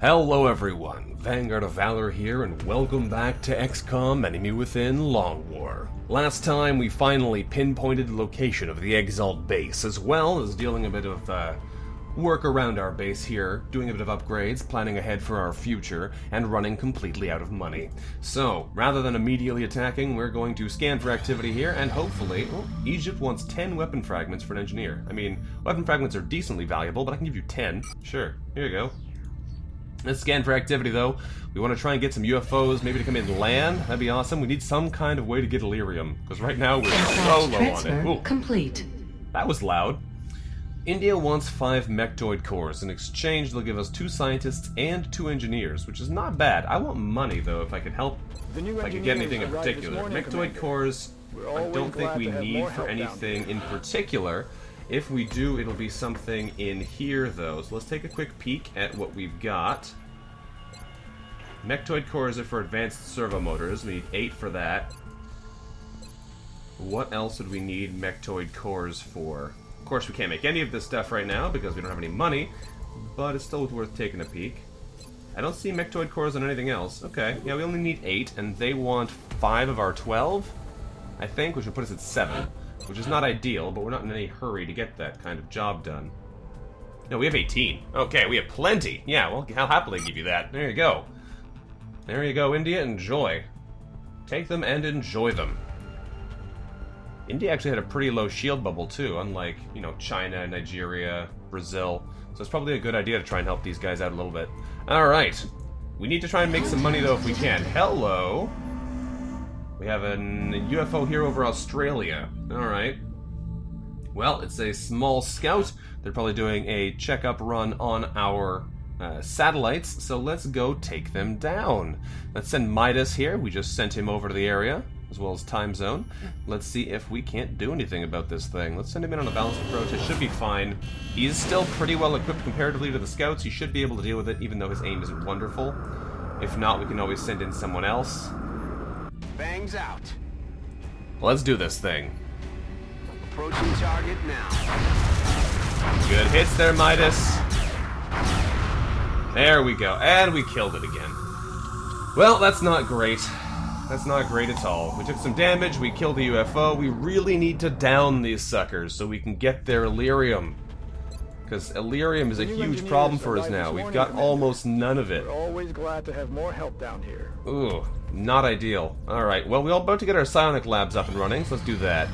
Hello everyone, VanguardOfValor here, and welcome back to XCOM Enemy Within Long War. Last time we finally pinpointed the location of the Exalt base, as well as dealing a bit of work around our base here, doing a bit of upgrades, planning ahead for our future, and running completely out of money. So, rather than immediately attacking, we're going to scan for activity here, and hopefully... Oh, Egypt wants 10 weapon fragments for an engineer. I mean, weapon fragments are decently valuable, but I can give you 10. Sure, here you go. Let's scan for activity, though. We want to try and get some UFOs, maybe to come in land. That'd be awesome. We need some kind of way to get Illyrium, because right now we're so low on it. Ooh. Complete. That was loud. India wants 5 mechtoid cores. In exchange, they'll give us 2 scientists and 2 engineers, which is not bad. I want money, though, if I could help, if I could get anything in particular. Mechtoid cores, I don't think we need for anything in particular. If we do, it'll be something in here, though. So let's take a quick peek at what we've got. Mechtoid cores are for advanced servo motors. We need 8 for that. What else would we need mechtoid cores for? Of course, we can't make any of this stuff right now because we don't have any money, but it's still worth taking a peek. I don't see mechtoid cores on anything else. Okay, yeah, we only need 8, and they want 5 of our 12, I think, which would put us at 7. Which is not ideal, but we're not in any hurry to get that kind of job done. No, we have 18. Okay, we have plenty. Yeah, well, I'll happily give you that. There you go. There you go, India. Enjoy. Take them and enjoy them. India actually had a pretty low shield bubble, too, unlike, you know, China, Nigeria, Brazil. So it's probably a good idea to try and help these guys out a little bit. Alright. We need to try and make some money, though, if we can. Hello. We have a UFO here over Australia. Alright. Well, it's a small scout. They're probably doing a checkup run on our satellites, so let's go take them down. Let's send Midas here. We just sent him over to the area, as well as time zone. Let's see if we can't do anything about this thing. Let's send him in on a balanced approach. It should be fine. He's still pretty well equipped comparatively to the scouts. He should be able to deal with it, even though his aim isn't wonderful. If not, we can always send in someone else. Bangs out. Let's do this thing. Approaching target now. Good hits there, Midas. There we go. And we killed it again. Well, that's not great. That's not great at all. We took some damage, we killed the UFO. We really need to down these suckers so we can get their Illyrium. Because Illyrium is a huge problem for us now. We've got almost none of it. We're always glad to have more help down here. Ooh, not ideal. Alright, well, we're all about to get our psionic labs up and running, so let's do that.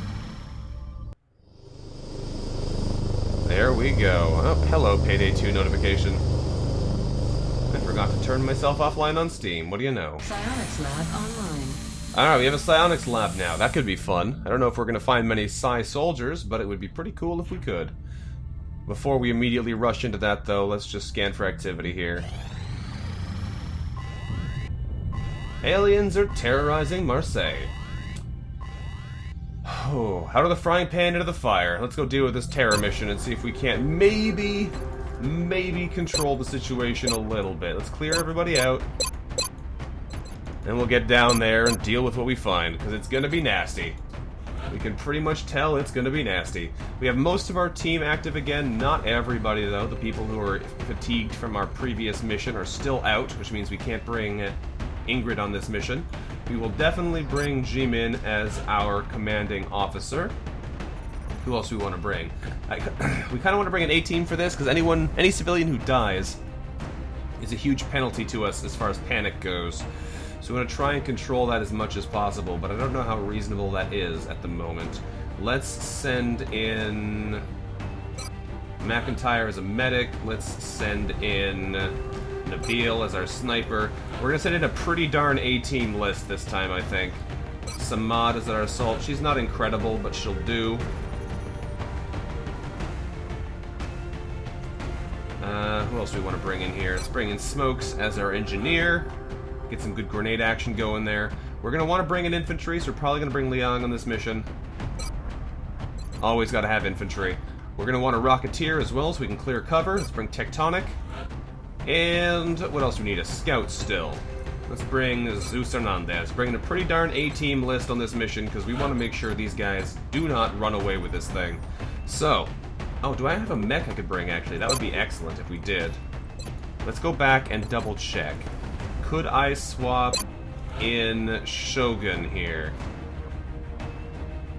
There we go. Oh, hello, Payday 2 notification. I forgot to turn myself offline on Steam. What do you know? Psionics lab online. Alright, we have a psionics lab now. That could be fun. I don't know if we're going to find many psi soldiers, but it would be pretty cool if we could. Before we immediately rush into that, though, let's just scan for activity here. Aliens are terrorizing Marseille. Oh, out of the frying pan into the fire. Let's go deal with this terror mission and see if we can't maybe control the situation a little bit. Let's clear everybody out. And we'll get down there and deal with what we find, because it's gonna be nasty. We can pretty much tell it's going to be nasty. We have most of our team active again. Not everybody, though. The people who are fatigued from our previous mission are still out, which means we can't bring Ingrid on this mission. We will definitely bring Jimin as our commanding officer. Who else do we want to bring? We kind of want to bring an A-team for this, because any civilian who dies is a huge penalty to us as far as panic goes. So we're going to try and control that as much as possible, but I don't know how reasonable that is at the moment. Let's send in McIntyre as a medic. Let's send in Nabil as our sniper. We're going to send in a pretty darn A-team list this time, I think. Samad as our assault. She's not incredible, but she'll do. Who else do we want to bring in here? Let's bring in Smokes as our engineer. Get some good grenade action going there. We're going to want to bring in infantry, so we're probably going to bring Liang on this mission. Always got to have infantry. We're going to want a Rocketeer as well, so we can clear cover. Let's bring Tectonic. And what else do we need? A Scout still. Let's bring Zeus Hernandez. Bringing a pretty darn A-team list on this mission, because we want to make sure these guys do not run away with this thing. So, oh, do I have a mech I could bring, actually? That would be excellent if we did. let's go back and double check. Could I swap in Shogun here?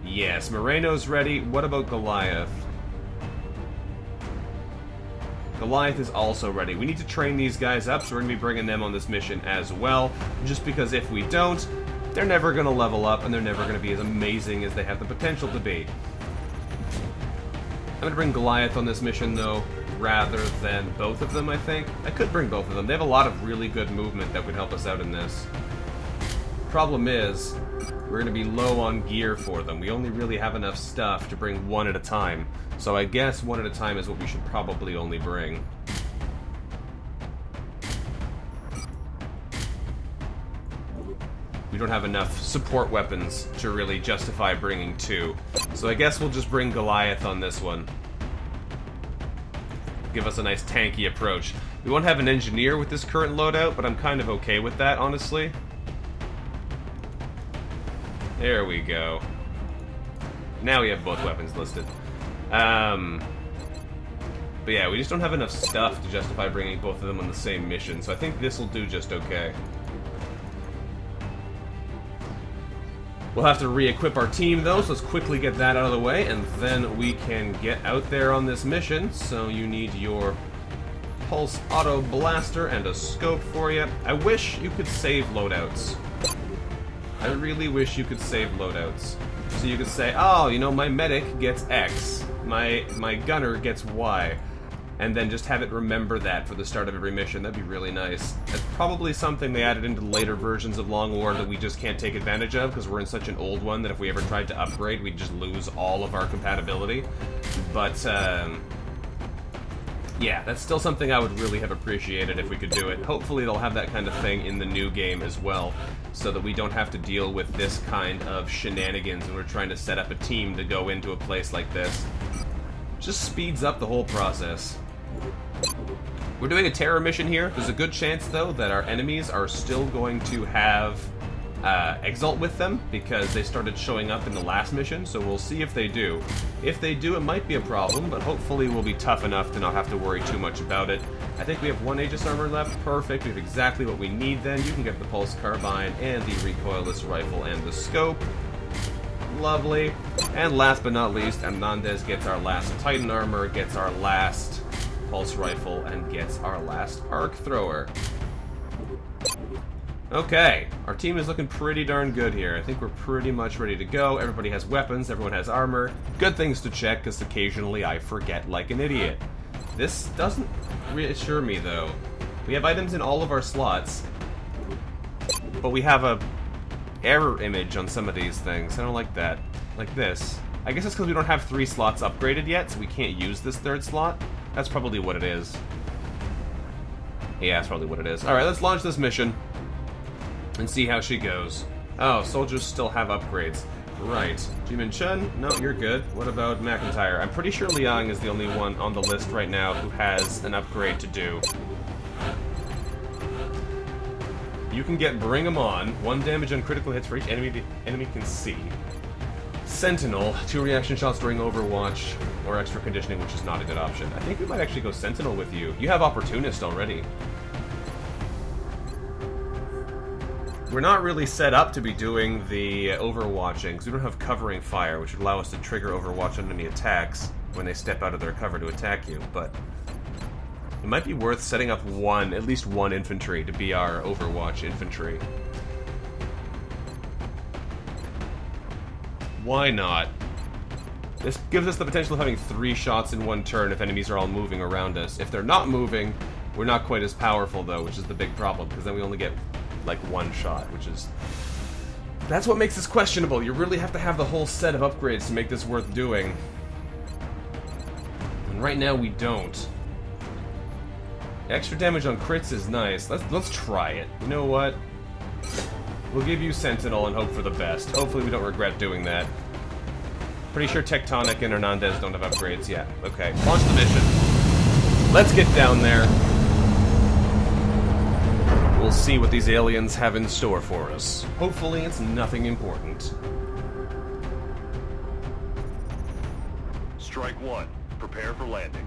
Yes, Moreno's ready. What about Goliath? Goliath is also ready. We need to train these guys up, so we're going to be bringing them on this mission as well. Just because if we don't, they're never going to level up, and they're never going to be as amazing as they have the potential to be. I'm going to bring Goliath on this mission, though, rather than both of them, I think. I could bring both of them. They have a lot of really good movement that would help us out in this. Problem is, we're going to be low on gear for them. We only really have enough stuff to bring one at a time. So I guess one at a time is what we should probably only bring. We don't have enough support weapons to really justify bringing two. So I guess we'll just bring Goliath on this one. Give us a nice tanky approach. We won't have an engineer with this current loadout, but I'm kind of okay with that, honestly. There we go. Now we have both weapons listed. But yeah, we just don't have enough stuff to justify bringing both of them on the same mission, so I think this will do just okay. We'll have to re-equip our team, though, so let's quickly get that out of the way, and then we can get out there on this mission. So you need your Pulse Auto Blaster and a scope for you. I wish you could save loadouts. I really wish you could save loadouts. So you could say, oh, you know, my medic gets X, my gunner gets Y, and then just have it remember that for the start of every mission. That'd be really nice. That's probably something they added into later versions of Long War that we just can't take advantage of, because we're in such an old one that if we ever tried to upgrade, we'd just lose all of our compatibility. But, yeah, that's still something I would really have appreciated if we could do it. Hopefully they'll have that kind of thing in the new game as well, so that we don't have to deal with this kind of shenanigans when we're trying to set up a team to go into a place like this. Just speeds up the whole process. We're doing a terror mission here. There's a good chance, though, that our enemies are still going to have Exalt with them, because they started showing up in the last mission, so we'll see if they do. If they do, it might be a problem, but hopefully we'll be tough enough to not have to worry too much about it. I think we have one Aegis armor left. Perfect. We have exactly what we need then. You can get the Pulse Carbine and the recoilless rifle and the scope. Lovely. And last but not least, Hernandez gets our last Titan armor, gets our last Pulse rifle, and gets our last arc thrower. Okay, our team is looking pretty darn good here. I think we're pretty much ready to go. Everybody has weapons, everyone has armor. Good things to check, because occasionally I forget like an idiot. This doesn't reassure me, though. We have items in all of our slots, but we have a error image on some of these things. I don't like that. Like this. I guess it's because we don't have 3 slots upgraded yet, so we can't use this 3rd slot. That's probably what it is. Yeah, that's probably what it is. Alright, let's launch this mission and see how she goes. Oh, soldiers still have upgrades. Right. Jimin Chun? No, you're good. What about McIntyre? I'm pretty sure Liang is the only one on the list right now who has an upgrade to do. You can get Bring 'em On. 1 damage on critical hits for each enemy the enemy can see. Sentinel. 2 reaction shots during Overwatch. Or extra conditioning, which is not a good option. I think we might actually go Sentinel with you. You have Opportunist already. We're not really set up to be doing the overwatching, because we don't have covering fire, which would allow us to trigger overwatch enemy attacks when they step out of their cover to attack you, but it might be worth setting up at least one infantry to be our overwatch infantry. Why not? This gives us the potential of having 3 shots in 1 turn if enemies are all moving around us. If they're not moving, we're not quite as powerful, though, which is the big problem, because then we only get like 1 shot, which is... That's what makes this questionable. You really have to have the whole set of upgrades to make this worth doing. And right now we don't. Extra damage on crits is nice. Let's try it. You know what? We'll give you Sentinel and hope for the best. Hopefully we don't regret doing that. Pretty sure Tectonic and Hernandez don't have upgrades yet. Okay, launch the mission. Let's get down there. We'll see what these aliens have in store for us. Hopefully it's nothing important. Strike 1. Prepare for landing.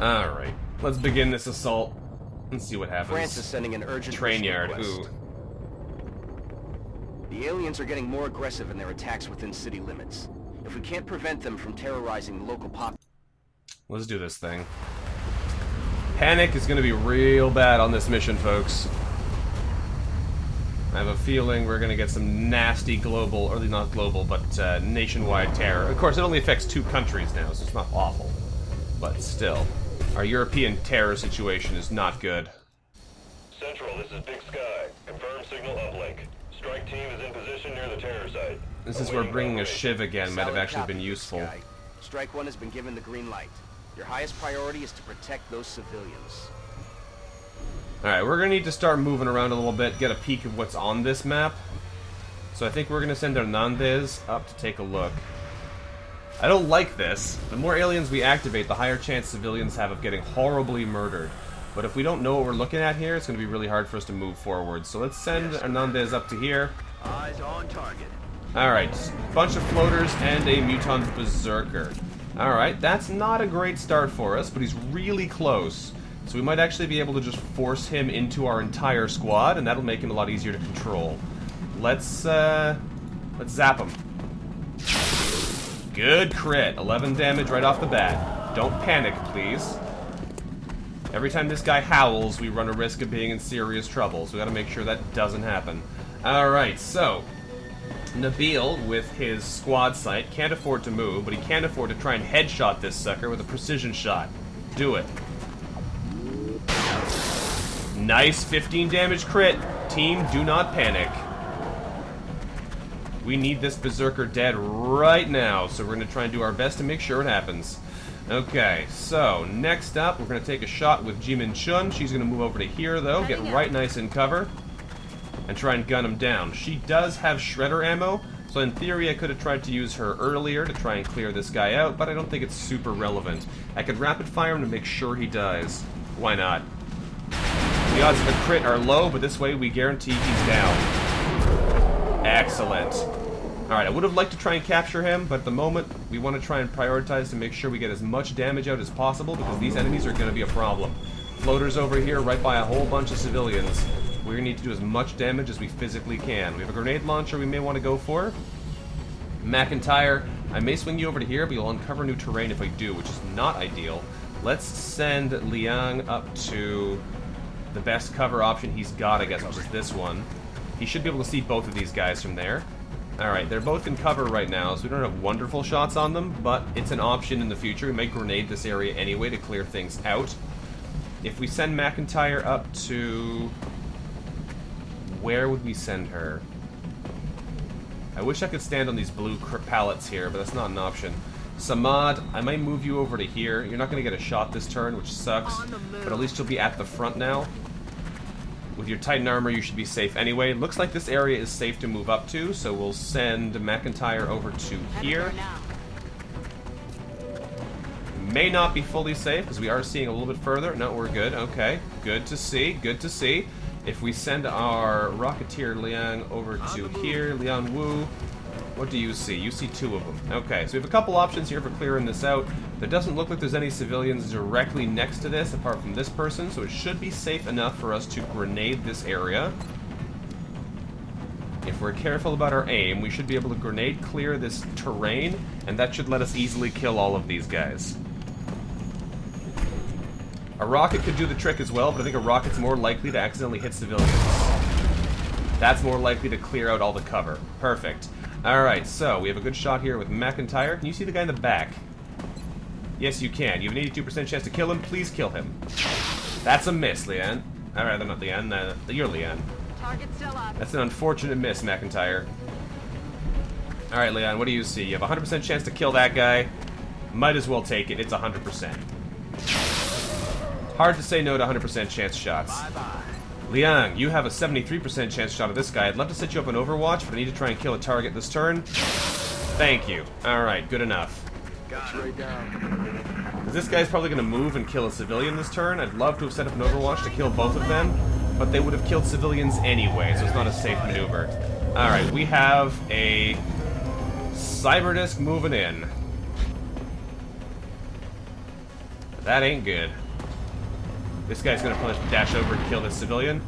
Alright. Let's begin this assault and see what happens. France is sending an urgent Train mission yard. request. Ooh. The aliens are getting more aggressive in their attacks within city limits. If we can't prevent them from terrorizing the local pop... Let's do this thing. Panic is going to be real bad on this mission, folks. I have a feeling we're going to get some nasty global, or not global, but nationwide terror. Of course, it only affects 2 countries now, so it's not awful. But still, our European terror situation is not good. Central, this is Big Sky. Confirm signal uplink. Strike team is in position near the terror site. This is where bringing a shiv again might have Solid actually copy, been useful. Sky. Strike 1 has been given the green light. Your highest priority is to protect those civilians. Alright, we're going to need to start moving around a little bit, get a peek of what's on this map. So I think we're going to send Hernandez up to take a look. I don't like this. The more aliens we activate, the higher chance civilians have of getting horribly murdered. But if we don't know what we're looking at here, it's going to be really hard for us to move forward. So let's send Hernandez up to here. Eyes on target. Alright, bunch of floaters and a mutant berserker. Alright, that's not a great start for us, but he's really close. So we might actually be able to just force him into our entire squad, and that'll make him a lot easier to control. Let's zap him. Good crit. 11 damage right off the bat. Don't panic, please. Every time this guy howls, we run a risk of being in serious trouble, so we gotta make sure that doesn't happen. Alright, so Nabil, with his squad sight, can't afford to move, but he can't afford to try and headshot this sucker with a precision shot. Do it. Nice 15 damage crit. Team, do not panic. We need this berserker dead right now, so we're going to try and do our best to make sure it happens. Okay, so next up, we're going to take a shot with Jimin Chun. She's going to move over to here, though, get right nice in cover, and try and gun him down. She does have shredder ammo, so in theory I could have tried to use her earlier to try and clear this guy out, but I don't think it's super relevant. I could rapid fire him to make sure he dies. Why not? The odds of a crit are low, but this way we guarantee he's down. Excellent. Alright, I would have liked to try and capture him, but at the moment we want to try and prioritize to make sure we get as much damage out as possible, because these enemies are going to be a problem. Floaters over here right by a whole bunch of civilians. We're going to need to do as much damage as we physically can. We have a grenade launcher we may want to go for. McIntyre, I may swing you over to here, but you'll uncover new terrain if I do, which is not ideal. Let's send Liang up to the best cover option he's got, I guess, which is this one. He should be able to see both of these guys from there. Alright, they're both in cover right now, so we don't have wonderful shots on them, but it's an option in the future. We may grenade this area anyway to clear things out. If we send McIntyre up to... where would we send her? I wish I could stand on these blue pallets here, but that's not an option. Samad, I might move you over to here. You're not going to get a shot this turn, which sucks, but at least you'll be at the front now. With your Titan armor, you should be safe anyway. Looks like this area is safe to move up to, so we'll send McIntyre over to here. May not be fully safe, because we are seeing a little bit further. No, we're good. Okay. Good to see. Good to see. If we send our Rocketeer Liang over to here, Liang Wu, what do you see? You see 2 of them. Okay, so we have a couple options here for clearing this out. There doesn't look like there's any civilians directly next to this, apart from this person, so it should be safe enough for us to grenade this area. If we're careful about our aim, we should be able to grenade clear this terrain, and that should let us easily kill all of these guys. A rocket could do the trick as well, but I think a rocket's more likely to accidentally hit civilians. That's more likely to clear out all the cover. Perfect. Alright, so we have a good shot here with McIntyre. Can you see the guy in the back? Yes, you can. You have an 82% chance to kill him. Please kill him. That's a miss, Leanne. Alright, not Leanne. You're Leanne. Target still up. That's an unfortunate miss, McIntyre. Alright, Leanne, what do you see? You have a 100% chance to kill that guy. Might as well take it. It's 100%. Hard to say no to 100% chance shots. Bye-bye. Liang, you have a 73% chance shot of this guy. I'd love to set you up on Overwatch, but I need to try and kill a target this turn. Thank you. Alright, good enough. Got Right down. Because this guy's probably going to move and kill a civilian this turn. I'd love to have set up an Overwatch to kill both of them, but they would have killed civilians anyway, so it's not a safe maneuver. Alright, we have a Cyberdisc moving in. That ain't good. This guy's gonna dash over and kill this civilian.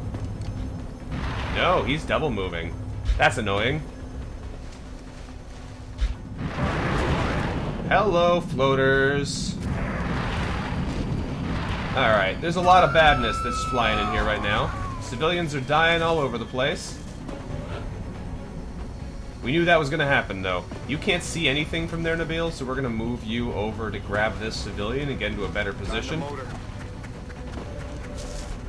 No, he's double moving. That's annoying. Hello, floaters. Alright, there's a lot of badness that's flying in here right now. Civilians are dying all over the place. We knew that was going to happen, though. You can't see anything from there, Nabil, so we're going to move you over to grab this civilian and get into a better position.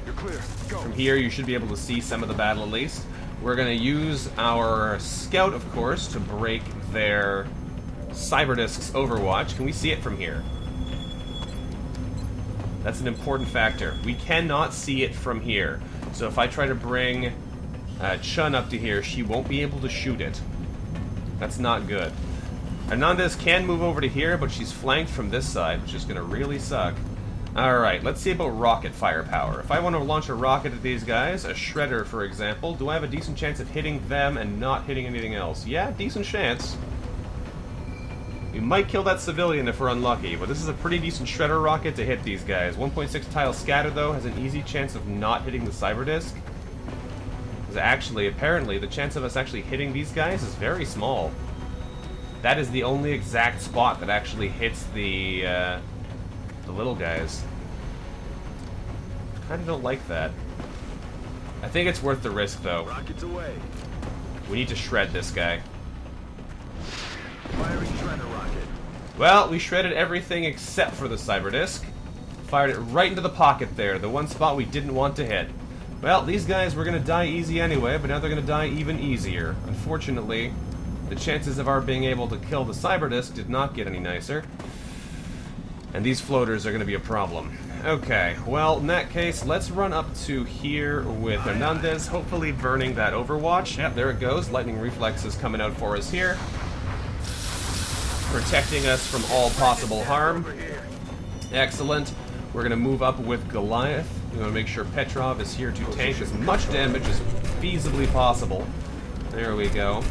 You're clear. Go. From here, you should be able to see some of the battle at least. We're going to use our scout, of course, to break their Cyberdisk's overwatch. Can we see it from here? That's an important factor. We cannot see it from here. So if I try to bring Chun up to here, she won't be able to shoot it. That's not good. Hernandez can move over to here, but she's flanked from this side, which is going to really suck. Alright, let's see about rocket firepower. If I want to launch a rocket at these guys, a shredder for example, do I have a decent chance of hitting them and not hitting anything else? Yeah, decent chance. We might kill that civilian if we're unlucky, but this is a pretty decent shredder rocket to hit these guys. 1.6 tile scatter, though, has an easy chance of not hitting the Cyberdisk. Because actually, apparently, the chance of us actually hitting these guys is very small. That is the only exact spot that actually hits the little guys. I kind of don't like that. I think it's worth the risk, though. Rockets away. We need to shred this guy. Firing shredder rocket. Well, we shredded everything except for the Cyberdisk. Fired it right into the pocket there, the one spot we didn't want to hit. Well, these guys were going to die easy anyway, but now they're going to die even easier. Unfortunately, the chances of our being able to kill the Cyberdisk did not get any nicer. And these floaters are going to be a problem. Okay, well, in that case, let's run up to here with Hernandez, hopefully burning that Overwatch. Yep, there it goes. Lightning reflexes coming out for us here. Protecting us from all possible harm. Excellent. We're going to move up with Goliath. We want to make sure Petrov is here to tank as much damage as feasibly possible. There we go.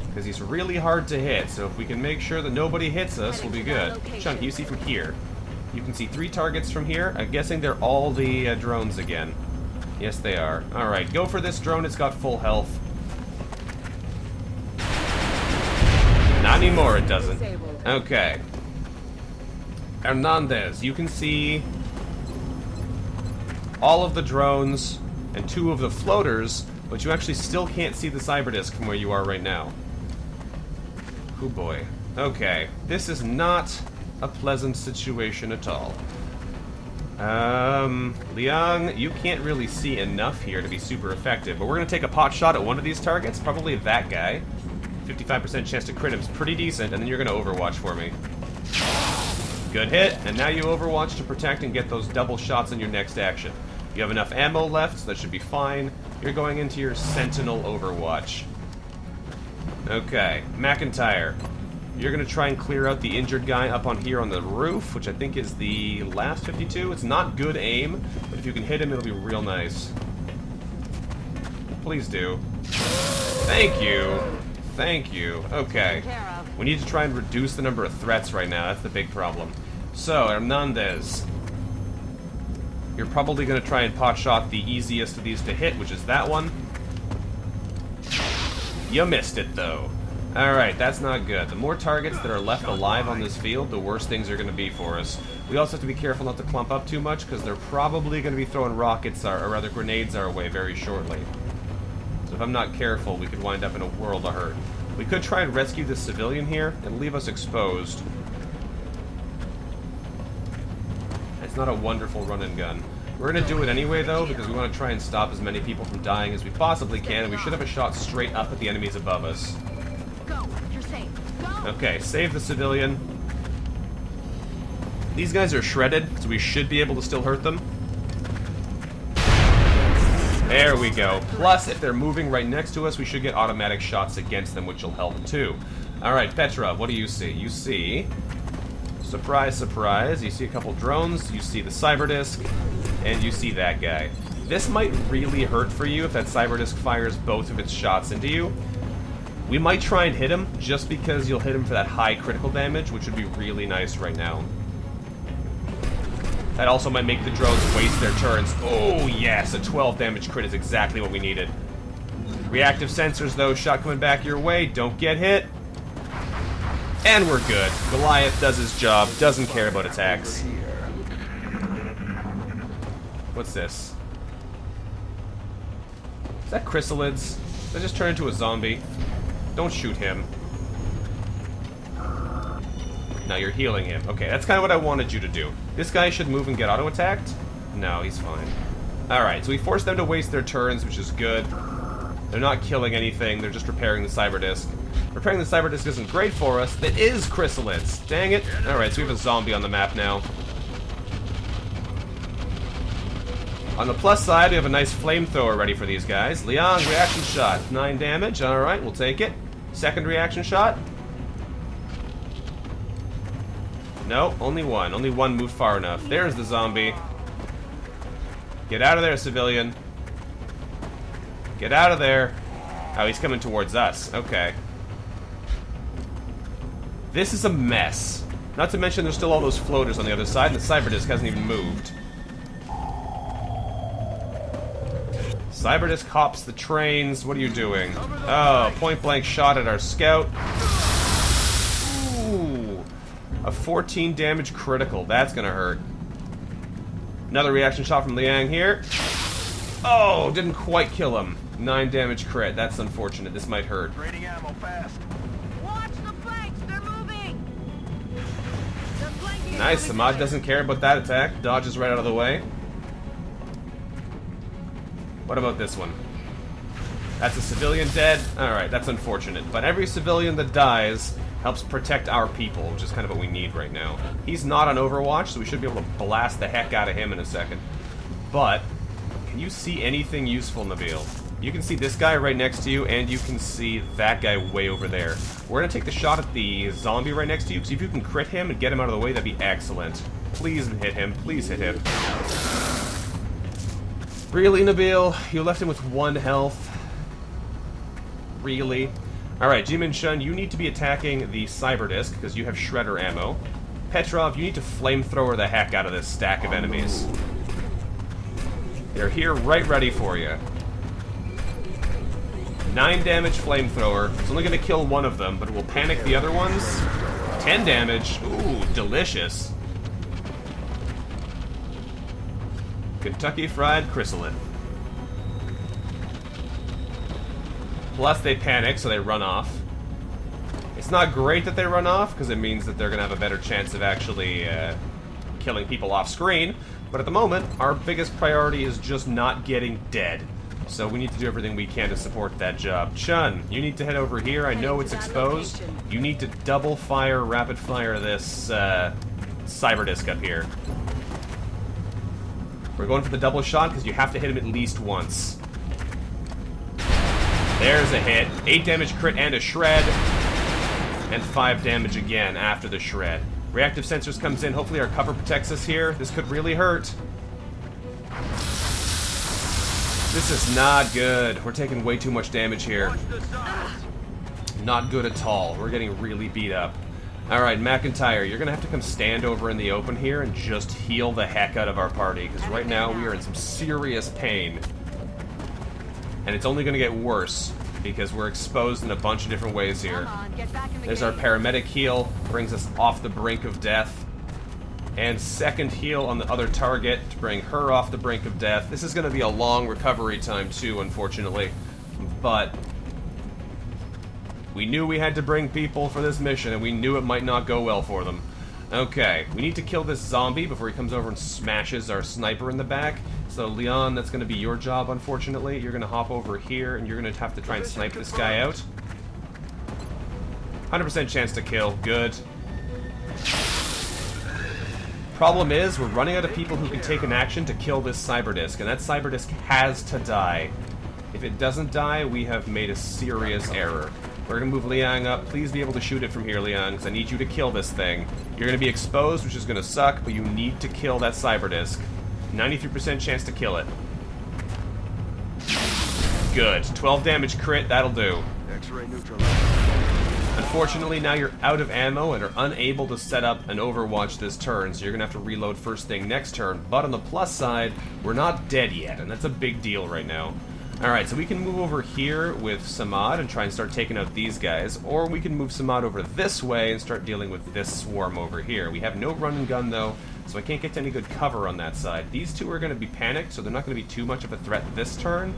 Because he's really hard to hit, so if we can make sure that nobody hits us, we'll be good. Chunk, you see from here. You can see 3 targets from here. I'm guessing they're all the drones again. Yes, they are. Alright, go for this drone. It's got full health. Not anymore, it doesn't. Okay. Hernandez, you can see all of the drones and 2 of the floaters, but you actually still can't see the Cyberdisk from where you are right now. Oh boy. Okay. This is not a pleasant situation at all. Liang, you can't really see enough here to be super effective, but we're going to take a pot shot at one of these targets, probably that guy. 55% chance to crit him is pretty decent, and then you're going to overwatch for me. Good hit, and now you overwatch to protect and get those double shots in your next action. You have enough ammo left, so that should be fine. You're going into your Sentinel overwatch. Okay, McIntyre. You're going to try and clear out the injured guy up on here on the roof, which I think is the last 52. It's not good aim, but if you can hit him, it'll be real nice. Please do. Thank you. Thank you. Okay. We need to try and reduce the number of threats right now. That's the big problem. So, Hernandez. You're probably going to try and pot shot the easiest of these to hit, which is that one. You missed it, though. Alright, that's not good. The more targets that are left alive on this field, the worse things are going to be for us. We also have to be careful not to clump up too much, because they're probably going to be throwing rockets, or rather grenades our way very shortly. So if I'm not careful, we could wind up in a world of hurt. We could try and rescue this civilian here, and leave us exposed. It's not a wonderful run and gun. We're going to do it anyway, though, because we want to try and stop as many people from dying as we possibly can, and we should have a shot straight up at the enemies above us. Go. You're safe. Go. Okay, save the civilian. These guys are shredded, so we should be able to still hurt them. There we go. Plus, if they're moving right next to us, we should get automatic shots against them, which will help too. Alright, Petra, what do you see? You see... Surprise, surprise. You see a couple drones, you see the Cyberdisk, and you see that guy. This might really hurt for you if that Cyberdisk fires both of its shots into you. We might try and hit him, just because you'll hit him for that high critical damage, which would be really nice right now. That also might make the drones waste their turns. Oh, yes, a 12 damage crit is exactly what we needed. Reactive sensors, though, shot coming back your way. Don't get hit. And we're good. Goliath does his job, doesn't care about attacks. What's this? Is that chrysalids? Did I just turn into a zombie? Don't shoot him. Now you're healing him. Okay, that's kind of what I wanted you to do. This guy should move and get auto-attacked? No, he's fine. Alright, so we forced them to waste their turns, which is good. They're not killing anything, they're just repairing the cyber disc. Repairing the cyber disc isn't great for us. That is chrysalids. Dang it. Alright, so we have a zombie on the map now. On the plus side, we have a nice flamethrower ready for these guys. Liang, reaction shot. 9 damage. Alright, we'll take it. Second reaction shot. No, only one. Only one moved far enough. There's the zombie. Get out of there, civilian. Get out of there. Oh, he's coming towards us. Okay. This is a mess. Not to mention there's still all those floaters on the other side, and the cyber disc hasn't even moved. Cyber disc hops the trains. What are you doing? Oh, point blank shot at our scout. Ooh. A 14 damage critical. That's gonna hurt. Another reaction shot from Liang here. Oh, didn't quite kill him. 9 damage crit. That's unfortunate. This might hurt. Draining ammo fast. Watch the flanks. They're moving. They're flanking. Nice. Samad doesn't care about that attack. Dodges right out of the way. What about this one? That's a civilian dead. Alright, that's unfortunate. But every civilian that dies helps protect our people, which is kind of what we need right now. He's not on Overwatch, so we should be able to blast the heck out of him in a second. But, can you see anything useful, Nabil? You can see this guy right next to you, and you can see that guy way over there. We're going to take the shot at the zombie right next to you. See if you can crit him and get him out of the way. That'd be excellent. Please hit him. Please hit him. Really, Nabil? You left him with 1 health? Really? Alright, Jimin Shun, you need to be attacking the cyber disc, because you have shredder ammo. Petrov, you need to flamethrower the heck out of this stack of enemies. They're here right ready for you. 9 damage flamethrower. It's only going to kill one of them, but it will panic the other ones. 10 damage. Ooh, delicious. Kentucky Fried Chrysalid. Plus they panic, so they run off. It's not great that they run off, because it means that they're going to have a better chance of actually killing people off screen. But at the moment, our biggest priority is just not getting dead. So we need to do everything we can to support that job. Chun, you need to head over here. I know it's exposed. You need to double fire, rapid fire this cyber disc up here. We're going for the double shot because you have to hit him at least once. There's a hit. 8 damage crit and a shred. And 5 damage again after the shred. Reactive sensors comes in. Hopefully our cover protects us here. This could really hurt. This is not good. We're taking way too much damage here. Not good at all. We're getting really beat up. Alright, McIntyre, you're going to have to come stand over in the open here and just heal the heck out of our party, because right now we are in some serious pain. And it's only going to get worse, because we're exposed in a bunch of different ways here. There's our paramedic heal, brings us off the brink of death. And second heal on the other target to bring her off the brink of death. This is going to be a long recovery time too, unfortunately. But we knew we had to bring people for this mission, and we knew it might not go well for them. Okay, we need to kill this zombie before he comes over and smashes our sniper in the back. So, Leon, that's going to be your job, unfortunately. You're going to hop over here, and you're going to have to try and snipe this guy out. 100% chance to kill. Good. Problem is, we're running out of people who can take an action to kill this cyber disc, and that cyber disc has to die. If it doesn't die, we have made a serious error. We're going to move Liang up. Please be able to shoot it from here, Liang, because I need you to kill this thing. You're going to be exposed, which is going to suck, but you need to kill that cyber disc. 93% chance to kill it. Good. 12 damage crit, that'll do. X-ray neutralized. Unfortunately, now you're out of ammo and are unable to set up an Overwatch this turn, so you're going to have to reload first thing next turn. But on the plus side, we're not dead yet, and that's a big deal right now. Alright, so we can move over here with Samad and try and start taking out these guys, or we can move Samad over this way and start dealing with this swarm over here. We have no run and gun, though, so I can't get to any good cover on that side. These two are going to be panicked, so they're not going to be too much of a threat this turn.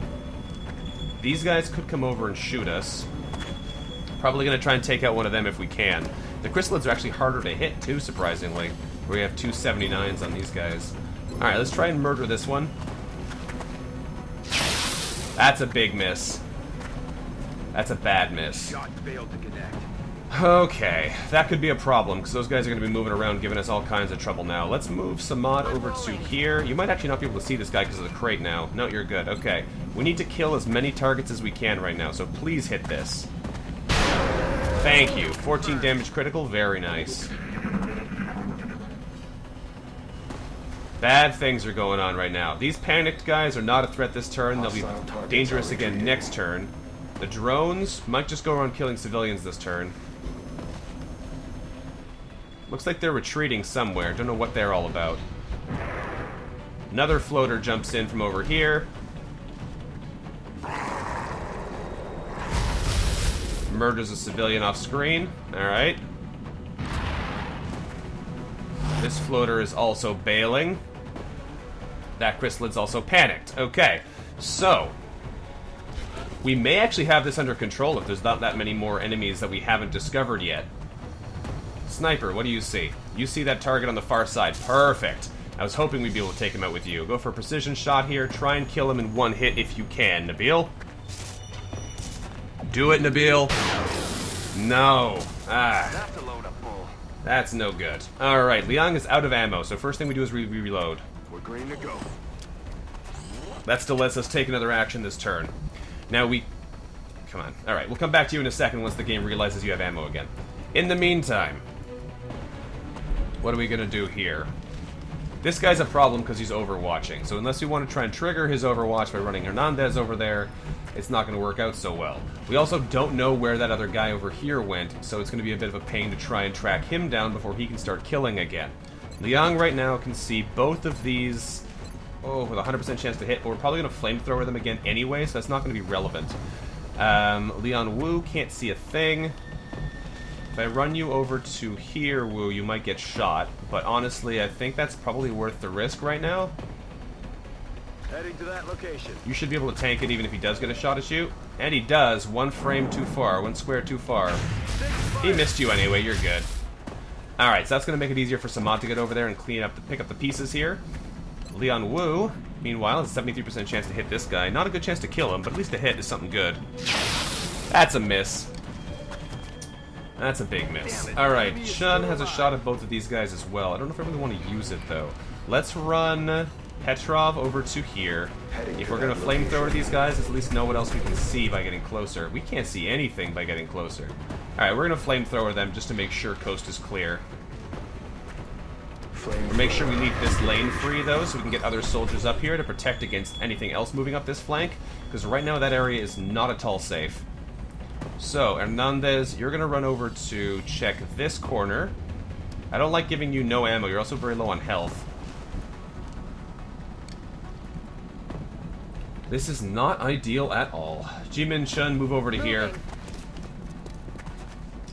These guys could come over and shoot us. Probably going to try and take out one of them if we can. The chrysalids are actually harder to hit, too, surprisingly. We have two 79s on these guys. Alright, let's try and murder this one. That's a big miss. That's a bad miss. Shot failed to connect. Okay, that could be a problem, because those guys are going to be moving around, giving us all kinds of trouble now. Let's move Samad over to here. You might actually not be able to see this guy because of the crate now. No, you're good. Okay. We need to kill as many targets as we can right now, so please hit this. Thank you. 14 damage critical. Very nice. Bad things are going on right now. These panicked guys are not a threat this turn. They'll be dangerous again next turn. The drones might just go around killing civilians this turn. Looks like they're retreating somewhere. Don't know what they're all about. Another floater jumps in from over here. Murders a civilian off screen. Alright. This floater is also bailing. That chrysalid's also panicked. Okay, so we may actually have this under control if there's not that many more enemies that we haven't discovered yet. Sniper, what do you see? You see that target on the far side. Perfect. I was hoping we'd be able to take him out with you. Go for a precision shot here. Try and kill him in one hit if you can. Nabil? Do it, Nabil. No. Ah. That's a load of bull. That's no good. Alright, Liang is out of ammo, so first thing we do is reload. We're green to go. That still lets us take another action this turn. Now we... Come on. Alright, we'll come back to you in a second once the game realizes you have ammo again. In the meantime, what are we going to do here? This guy's a problem because he's overwatching, so unless we want to try and trigger his overwatch by running Hernandez over there, it's not going to work out so well. We also don't know where that other guy over here went, so it's going to be a bit of a pain to try and track him down before he can start killing again. Liang right now can see both of these, with a 100% chance to hit, but we're probably going to flamethrower them again anyway, so that's not going to be relevant. Leon Wu can't see a thing. If I run you over to here, Wu, you might get shot, but honestly, I think that's probably worth the risk right now. Heading to that location. You should be able to tank it even if he does get a shot at you. And he does. One frame too far. One square too far. He missed you anyway. You're good. Alright, so that's going to make it easier for Samad to get over there and pick up the pieces here. Leon Wu, meanwhile, has a 73% chance to hit this guy. Not a good chance to kill him, but at least a hit is something good. That's a miss. That's a big miss. Alright, Chun has a shot at both of these guys as well. I don't know if I really want to use it, though. Let's run Petrov over to here. If we're going to flamethrower these guys, let's at least know what else we can see by getting closer. We can't see anything by getting closer. Alright, we're going to flamethrower them just to make sure coast is clear. We'll make sure we leave this lane free, though, so we can get other soldiers up here to protect against anything else moving up this flank, because right now that area is not at all safe. So, Hernandez, you're going to run over to check this corner. I don't like giving you no ammo. You're also very low on health. This is not ideal at all. Jimin Chun, move over to here.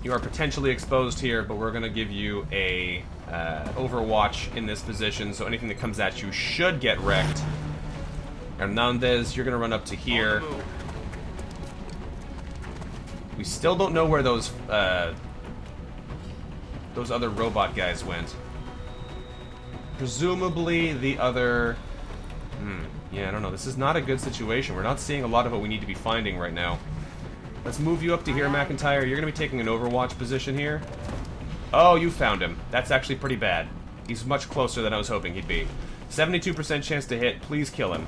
You are potentially exposed here, but we're going to give you a overwatch in this position, so anything that comes at you should get wrecked. Hernandez, you're going to run up to here. We still don't know where those other robot guys went. Presumably the other... yeah, I don't know. This is not a good situation. We're not seeing a lot of what we need to be finding right now. Let's move you up to here, McIntyre. You're going to be taking an overwatch position here. Oh, you found him. That's actually pretty bad. He's much closer than I was hoping he'd be. 72% chance to hit. Please kill him.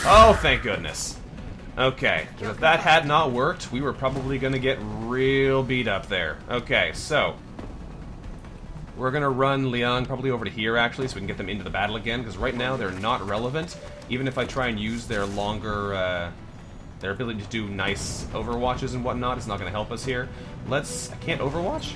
Oh, thank goodness. Okay, because if that had not worked, we were probably going to get real beat up there. Okay, so we're going to run Leon probably over to here, actually, so we can get them into the battle again, because right now they're not relevant. Even if I try and use their longer Their ability to do nice overwatches and whatnot is not going to help us here. I can't overwatch?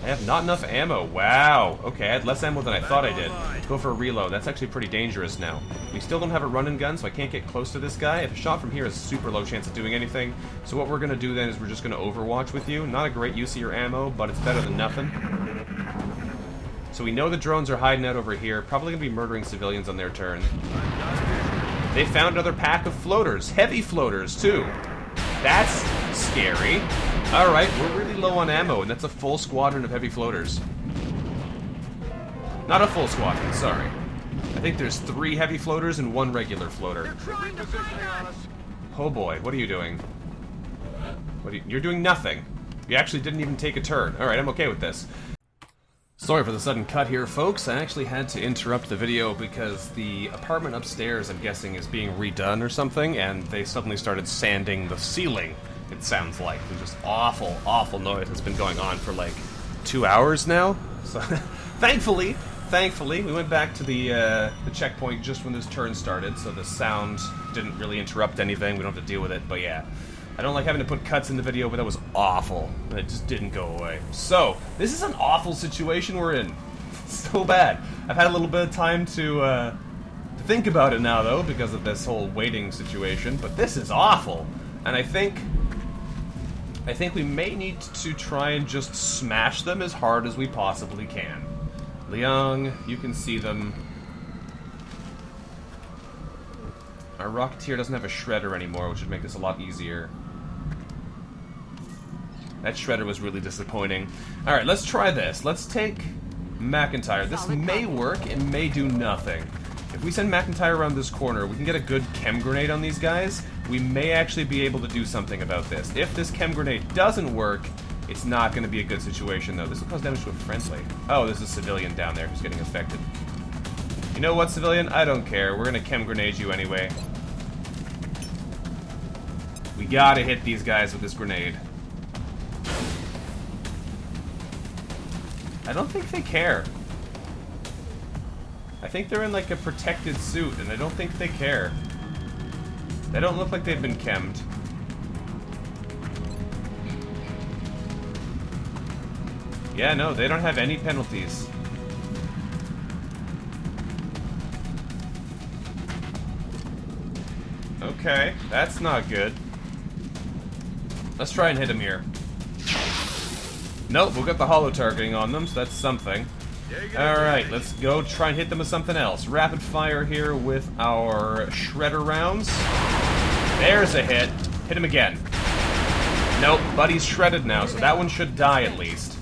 I have not enough ammo. Wow. Okay, I had less ammo than I thought I did. Go for a reload. That's actually pretty dangerous now. We still don't have a run and gun, so I can't get close to this guy. If a shot from here has a super low chance of doing anything. So what we're going to do then is we're just going to overwatch with you. Not a great use of your ammo, but it's better than nothing. So we know the drones are hiding out over here. Probably going to be murdering civilians on their turn. They found another pack of floaters. Heavy floaters, too. That's scary. Alright, we're really low on ammo, and that's a full squadron of heavy floaters. Not a full squadron, sorry. I think there's 3 heavy floaters and 1 regular floater. Oh boy, what are you doing? You're doing nothing. You actually didn't even take a turn. Alright, I'm okay with this. Sorry for the sudden cut here, folks. I actually had to interrupt the video because the apartment upstairs, I'm guessing, is being redone or something, and they suddenly started sanding the ceiling, it sounds like. It was just awful, awful noise that's been going on for like 2 hours now. So, thankfully, we went back to the checkpoint just when this turn started, so the sound didn't really interrupt anything. We don't have to deal with it, but yeah. I don't like having to put cuts in the video, but that was awful. And it just didn't go away. So, this is an awful situation we're in. So bad. I've had a little bit of time to think about it now, though, because of this whole waiting situation. But this is awful. And I think we may need to try and just smash them as hard as we possibly can. Liang, you can see them. Our Rocketeer doesn't have a Shredder anymore, which would make this a lot easier. That Shredder was really disappointing. Alright, let's try this. Let's take McIntyre. This may work, it may do nothing. If we send McIntyre around this corner, we can get a good chem grenade on these guys. We may actually be able to do something about this. If this chem grenade doesn't work, it's not going to be a good situation, though. This will cause damage to a friendly. Oh, there's a civilian down there who's getting infected. You know what, civilian? I don't care. We're going to chem grenade you anyway. We gotta hit these guys with this grenade. I don't think they care. I think they're in like a protected suit, and I don't think they care. They don't look like they've been chemmed. Yeah, no, they don't have any penalties. Okay, that's not good. Let's try and hit him here. Nope, we'll get the holo targeting on them, so that's something. Alright, let's go try and hit them with something else. Rapid fire here with our Shredder rounds. There's a hit. Hit him again. Nope, buddy's shredded now, so that one should die at least.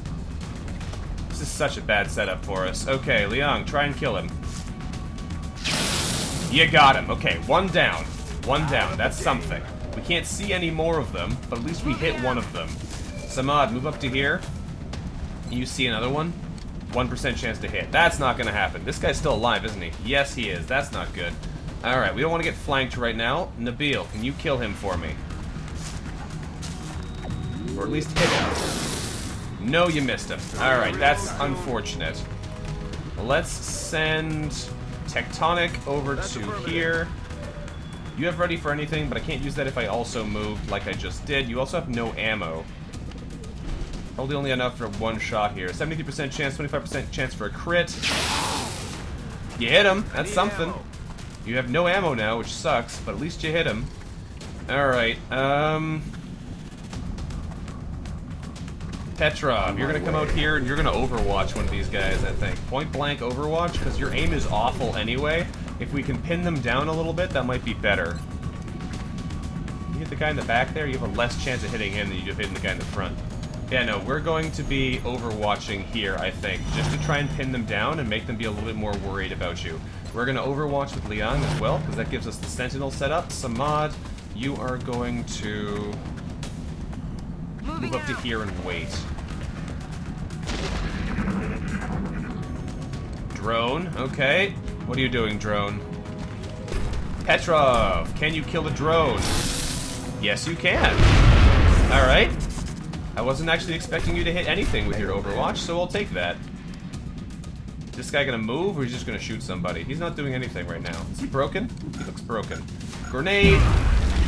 This is such a bad setup for us. Okay, Liang, try and kill him. You got him. Okay, 1 down. 1 down, that's something. We can't see any more of them, but at least we hit one of them. Samad, move up to here. You see another one? 1% chance to hit. That's not gonna happen. This guy's still alive, isn't he? Yes, he is. That's not good. Alright, we don't want to get flanked right now. Nabil, can you kill him for me? Or at least hit him. No, you missed him. Alright, that's unfortunate. Let's send Tectonic over to here. You have ready for anything, but I can't use that if I also moved like I just did. You also have no ammo. Probably only enough for 1 shot here. 73% chance, 25% chance for a crit. You hit him. That's something. You have no ammo now, which sucks, but at least you hit him. Alright, Petrov, you're gonna come out here and you're gonna overwatch one of these guys, I think. Point blank overwatch, because your aim is awful anyway. If we can pin them down a little bit, that might be better. You hit the guy in the back there, you have a less chance of hitting him than you do hitting the guy in the front. Yeah, no, we're going to be overwatching here, I think, just to try and pin them down and make them be a little bit more worried about you. We're going to overwatch with Liang as well, because that gives us the Sentinel setup. Samad, you are going to move up to here and wait. Drone, okay. What are you doing, drone? Petrov, can you kill the drone? Yes, you can. Alright. I wasn't actually expecting you to hit anything with your Overwatch, so I'll take that. Is this guy gonna move, or is he just gonna shoot somebody? He's not doing anything right now. Is he broken? He looks broken. Grenade!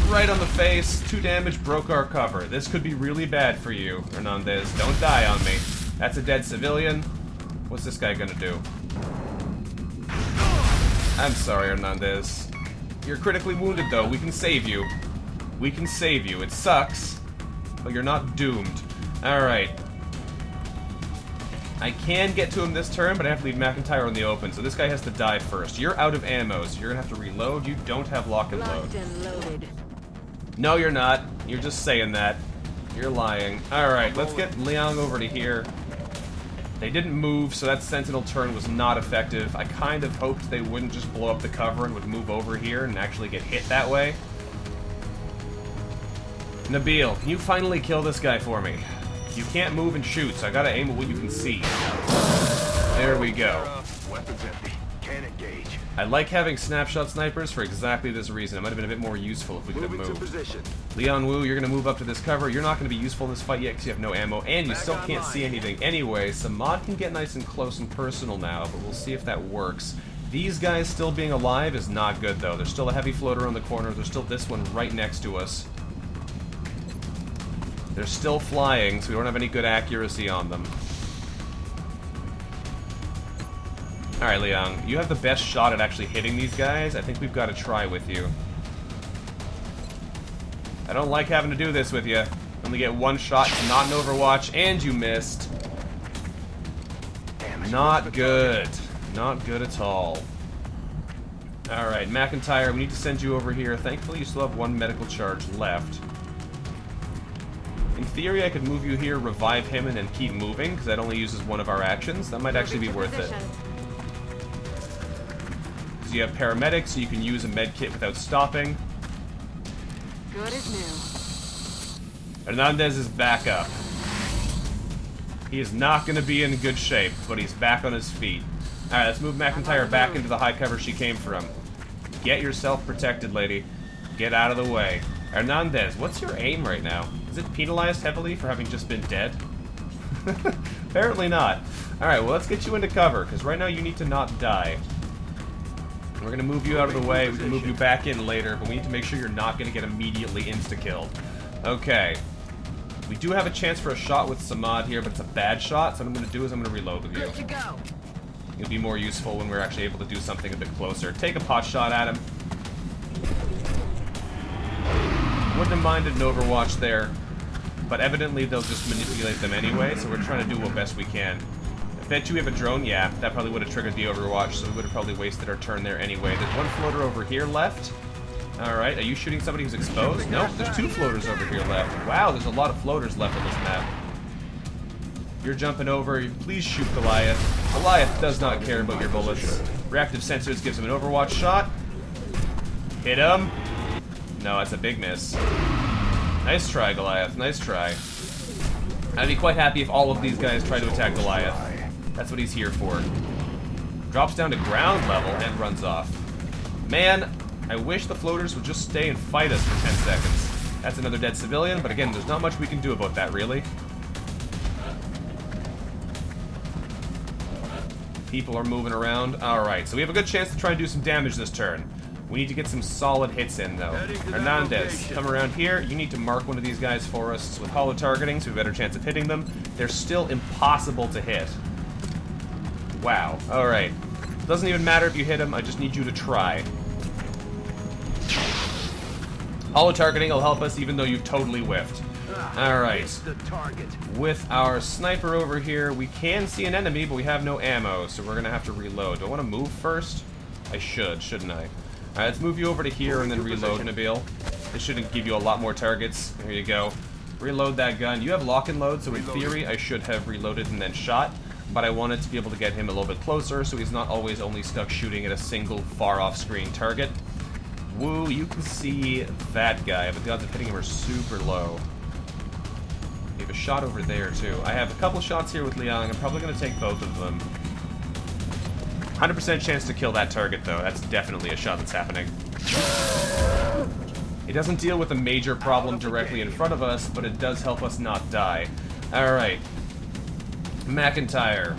Right on the face. 2 damage, broke our cover. This could be really bad for you, Hernandez. Don't die on me. That's a dead civilian. What's this guy gonna do? I'm sorry, Hernandez. You're critically wounded, though. We can save you. We can save you. It sucks, but you're not doomed. Alright. I can get to him this turn, but I have to leave McIntyre in the open, so this guy has to die first. You're out of ammo, so you're gonna have to reload. You don't have lock and load. Locked and loaded. No, you're not. You're just saying that. You're lying. Alright, let's get Liang over to here. They didn't move, so that sentinel turn was not effective. I kind of hoped they wouldn't just blow up the cover and would move over here and actually get hit that way. Nabil, can you finally kill this guy for me? You can't move and shoot, so I gotta aim at what you can see. There we go. Weapons empty. Can't engage. I like having snapshot snipers for exactly this reason. It might have been a bit more useful if we could have Moving to moved. position. Leon Wu, you're gonna move up to this cover. You're not gonna be useful in this fight yet because you have no ammo, and you still can't see anything anyway. Samad can get nice and close and personal now, but we'll see if that works. These guys still being alive is not good, though. There's still a heavy floater on the corner. There's still this one right next to us. They're still flying, so we don't have any good accuracy on them. Alright, Liang, you have the best shot at actually hitting these guys. I think we've got to try with you. I don't like having to do this with you. Only get 1 shot, not an Overwatch, and you missed. Not good. Not good at all. Alright, McIntyre, we need to send you over here. Thankfully, you still have 1 medical charge left. In theory, I could move you here, revive him, and then keep moving, because that only uses 1 of our actions. That might actually be worth it. Because you have paramedics, so you can use a med kit without stopping. Good as new. Hernandez is back up. He is not going to be in good shape, but he's back on his feet. Alright, let's move McIntyre back into the high cover she came from. Get yourself protected, lady. Get out of the way. Hernandez, what's your aim right now? Is it penalized heavily for having just been dead? Apparently not. Alright, well, let's get you into cover, because right now you need to not die. We're going to move you out of the way. We can move you back in later, but we need to make sure you're not going to get immediately insta-killed. Okay. We do have a chance for a shot with Samad here, but it's a bad shot, so what I'm going to do is I'm going to reload with you. Good to go. It'll be more useful when we're actually able to do something a bit closer. Take a pot shot at him. Wouldn't have minded an Overwatch there, but evidently they'll just manipulate them anyway, so we're trying to do what best we can. I bet you we have a drone. Yeah, that probably would have triggered the Overwatch, so we would have probably wasted our turn there anyway. There's 1 floater over here left. Alright, are you shooting somebody who's exposed? Nope, there's 2 floaters over here left. Wow, there's a lot of floaters left on this map. You're jumping over. Please shoot Goliath. Goliath does not care about your bullets. Reactive sensors gives him an Overwatch shot. Hit him. No, that's a big miss. Nice try, Goliath. Nice try. I'd be quite happy if all of these guys try to attack Goliath. That's what he's here for. Drops down to ground level and runs off. Man, I wish the floaters would just stay and fight us for 10 seconds. That's another dead civilian, but again, there's not much we can do about that, really. People are moving around. Alright, so we have a good chance to try and do some damage this turn. We need to get some solid hits in, though. Hernandez, come around here. You need to mark one of these guys for us with holo targeting, so we have a better chance of hitting them. They're still impossible to hit. Wow. Alright. Doesn't even matter if you hit them, I just need you to try. Holo targeting will help us even though you've totally whiffed. Alright. With our sniper over here, we can see an enemy, but we have no ammo, so we're gonna have to reload. Do I want to move first? I should, shouldn't I? Alright, let's move you over to here and then reload, Nabil. This should give you a lot more targets. There you go. Reload that gun. You have lock and load, so in theory I should have reloaded and then shot, but I wanted to be able to get him a little bit closer so he's not always only stuck shooting at a single far off screen target. Woo, you can see that guy, but the odds of hitting him are super low. We have a shot over there too. I have a couple shots here with Liang. I'm probably going to take both of them. 100% chance to kill that target, though. That's definitely a shot that's happening. It doesn't deal with a major problem directly in front of us, but it does help us not die. Alright. McIntyre.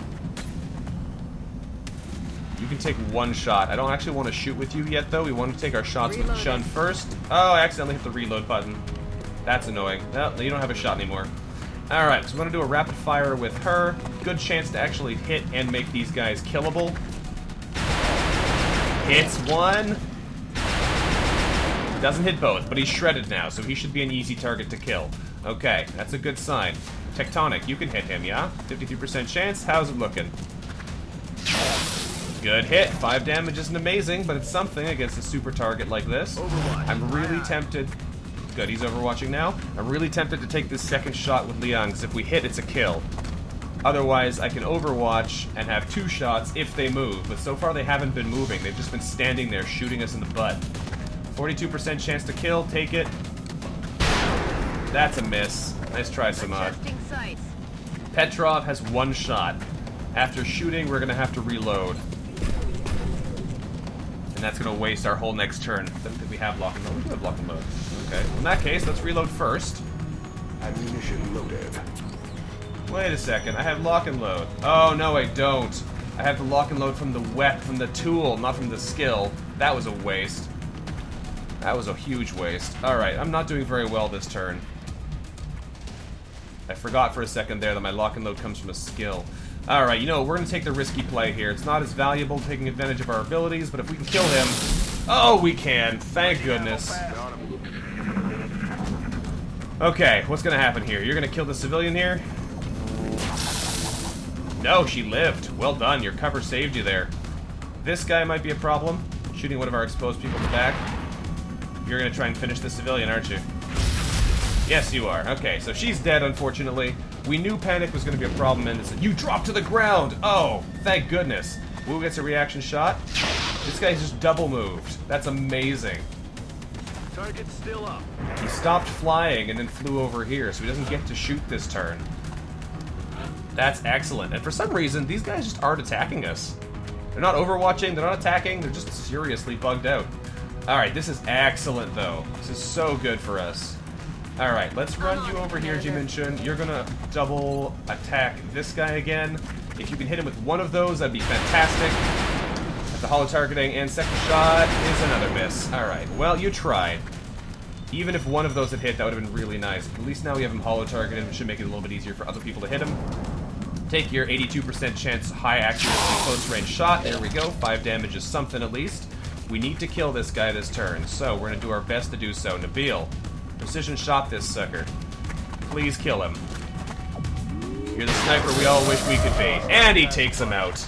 You can take one shot. I don't actually want to shoot with you yet, though. We want to take our shots with Chun first. Oh, I accidentally hit the reload button. That's annoying. No, you don't have a shot anymore. Alright, so we're going to do a rapid fire with her. Good chance to actually hit and make these guys killable. Hits one. Doesn't hit both, but he's shredded now, so he should be an easy target to kill. Okay, that's a good sign. Tectonic, you can hit him, yeah? 53% chance. How's it looking? Good hit. 5 damage isn't amazing, but it's something against a super target like this. I'm really tempted... Good, he's overwatching now. I'm really tempted to take this second shot with Liang, because if we hit, it's a kill. Otherwise, I can overwatch and have 2 shots if they move, but so far they haven't been moving. They've just been standing there shooting us in the butt. 42% chance to kill. Take it. That's a miss. Nice try, Samad. Petrov has 1 shot. After shooting, we're going to have to reload. And that's going to waste our whole next turn. Doesn't think we have lock and load. We do have lock and load. Okay. In that case, let's reload first. Ammunition loaded. Wait a second. I have lock and load. Oh, no, I don't. I have the lock and load from the tool, not from the skill. That was a waste. That was a huge waste. Alright, I'm not doing very well this turn. I forgot for a second there that my lock and load comes from a skill. Alright, you know, we're going to take the risky play here. It's not as valuable taking advantage of our abilities, but if we can kill him... Oh, we can! Thank goodness. Okay, what's going to happen here? You're going to kill the civilian here? No, she lived. Well done, your cover saved you there. This guy might be a problem. Shooting one of our exposed people in the back. You're going to try and finish the civilian, aren't you? Yes, you are. Okay, so she's dead, unfortunately. We knew panic was going to be a problem, and you dropped to the ground! Oh, thank goodness. Wu gets a reaction shot. This guy's just double moved. That's amazing. Target's still up. He stopped flying and then flew over here, so he doesn't get to shoot this turn. That's excellent. And for some reason, these guys just aren't attacking us. They're not overwatching, they're not attacking, they're just seriously bugged out. Alright, this is excellent, though. This is so good for us. Alright, let's run you over here, Jiminchun. You're gonna double attack this guy again. If you can hit him with one of those, that'd be fantastic. At the holo targeting, and second shot is another miss. Alright, well, you tried. Even if one of those had hit, that would have been really nice. At least now we have him holo targeted, which should make it a little bit easier for other people to hit him. Take your 82% chance high accuracy close range shot. There we go. 5 damage is something at least. We need to kill this guy this turn, so we're going to do our best to do so. Nabil, precision shot this sucker. Please kill him. You're the sniper we all wish we could be. And he takes him out.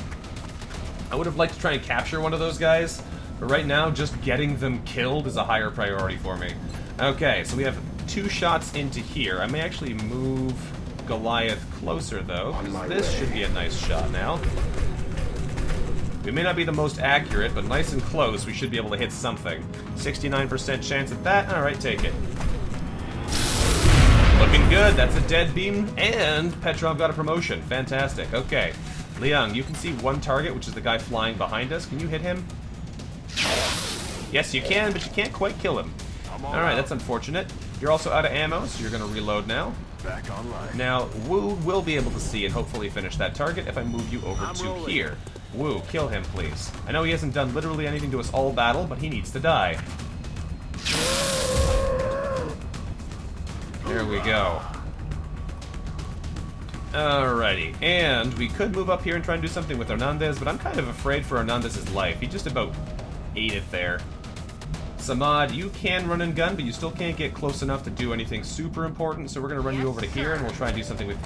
I would have liked to try and capture one of those guys, but right now, just getting them killed is a higher priority for me. Okay, so we have 2 shots into here. I may actually move Goliath closer, though, because this should be a nice shot now. We may not be the most accurate, but nice and close, we should be able to hit something. 69% chance at that. Alright, take it. Looking good. That's a dead beam, and Petrov got a promotion. Fantastic. Okay. Liang, you can see one target, which is the guy flying behind us. Can you hit him? Yes, you can, but you can't quite kill him. Alright, that's unfortunate. You're also out of ammo, so you're going to reload now. Back online. Now, Wu will be able to see and hopefully finish that target if I move you over to here. Wu, kill him, please. I know he hasn't done literally anything to us all battle, but he needs to die. There we go. Alrighty, and we could move up here and try and do something with Hernandez, but I'm kind of afraid for Hernandez's life. He just about ate it there. Samad, you can run and gun, but you still can't get close enough to do anything super important, so we're going to run you over to here, and we'll try and do something with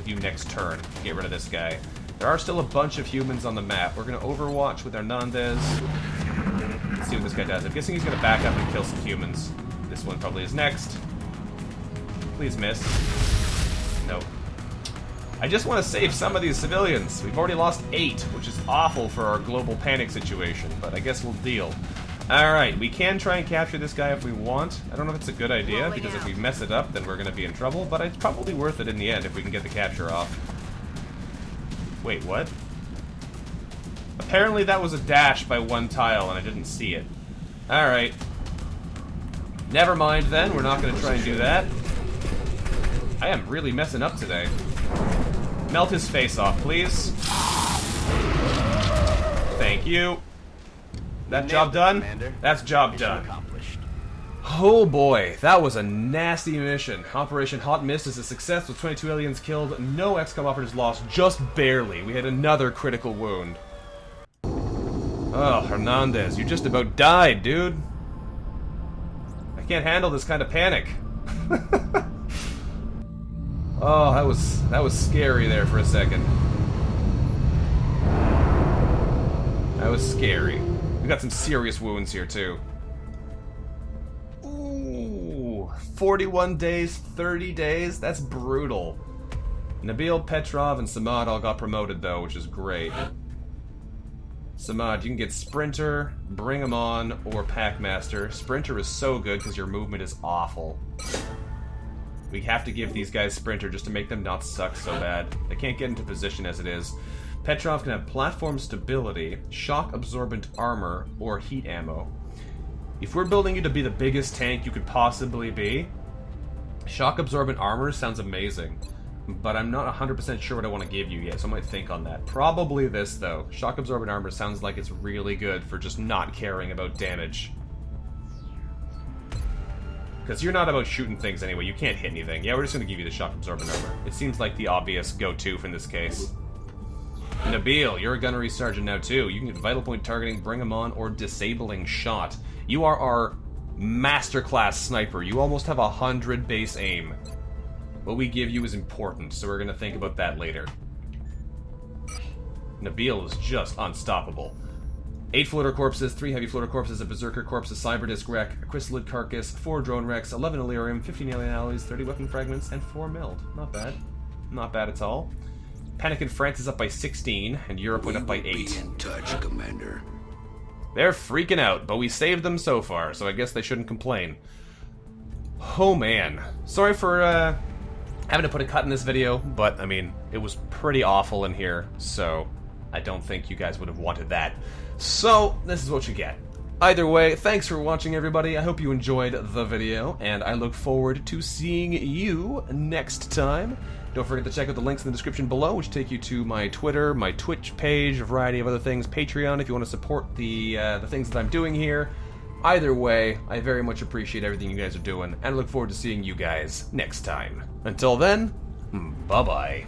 you next turn. Get rid of this guy. There are still a bunch of humans on the map. We're going to overwatch with Hernandez. Let's see what this guy does. I'm guessing he's going to back up and kill some humans. This one probably is next. Please miss. Nope. I just want to save some of these civilians. We've already lost 8, which is awful for our global panic situation, but I guess we'll deal. Alright, we can try and capture this guy if we want. I don't know if it's a good idea, because if we mess it up, then we're going to be in trouble, but it's probably worth it in the end if we can get the capture off. Wait, what? Apparently that was a dash by one tile, and I didn't see it. Alright. Never mind then, we're not going to try and do that. I am really messing up today. Melt his face off, please. Thank you. That You job nailed it, done? Commander. That's job Mission done. accomplished. Oh boy, that was a nasty mission. Operation Hot Mist is a success with 22 aliens killed, no XCOM operatives lost, just barely. We had another critical wound. Oh, Hernandez, you just about died, dude. I can't handle this kind of panic. Oh, that was scary there for a second. That was scary. We got some serious wounds here too. Ooh, 41 days, 30 days. That's brutal. Nabil, Petrov, and Samad all got promoted though, which is great. Samad, you can get Sprinter, Bring 'em On, or Packmaster. Sprinter is so good because your movement is awful. We have to give these guys Sprinter just to make them not suck so bad. They can't get into position as it is. Petrov can have platform stability, shock absorbent armor, or heat ammo. If we're building you to be the biggest tank you could possibly be, shock absorbent armor sounds amazing. But I'm not 100% sure what I want to give you yet, so I might think on that. Probably this, though. Shock absorbent armor sounds like it's really good for just not caring about damage. Because you're not about shooting things anyway, you can't hit anything. Yeah, we're just going to give you the shock absorbent armor. It seems like the obvious go-to in this case. Nabil, you're a gunnery sergeant now too. You can get vital point targeting, Bring 'em On, or disabling shot. You are our masterclass sniper. You almost have 100 base aim. What we give you is important, so we're going to think about that later. Nabil is just unstoppable. 8 floater corpses, 3 heavy floater corpses, a berserker corpse, a cyberdisc wreck, a chrysalid carcass, 4 drone wrecks, 11 Illyrium, 15 alien alloys, 30 weapon fragments, and 4 meld. Not bad. Not bad at all. Panic in France is up by 16, and Europe went up by 8. Be in touch, Commander. They're freaking out, but we saved them so far, so I guess they shouldn't complain. Oh man. Sorry for having to put a cut in this video, but I mean, it was pretty awful in here, so I don't think you guys would have wanted that. So, this is what you get. Either way, thanks for watching everybody, I hope you enjoyed the video, and I look forward to seeing you next time. Don't forget to check out the links in the description below, which take you to my Twitter, my Twitch page, a variety of other things, Patreon if you want to support the things that I'm doing here. Either way, I very much appreciate everything you guys are doing, and I look forward to seeing you guys next time. Until then, bye-bye.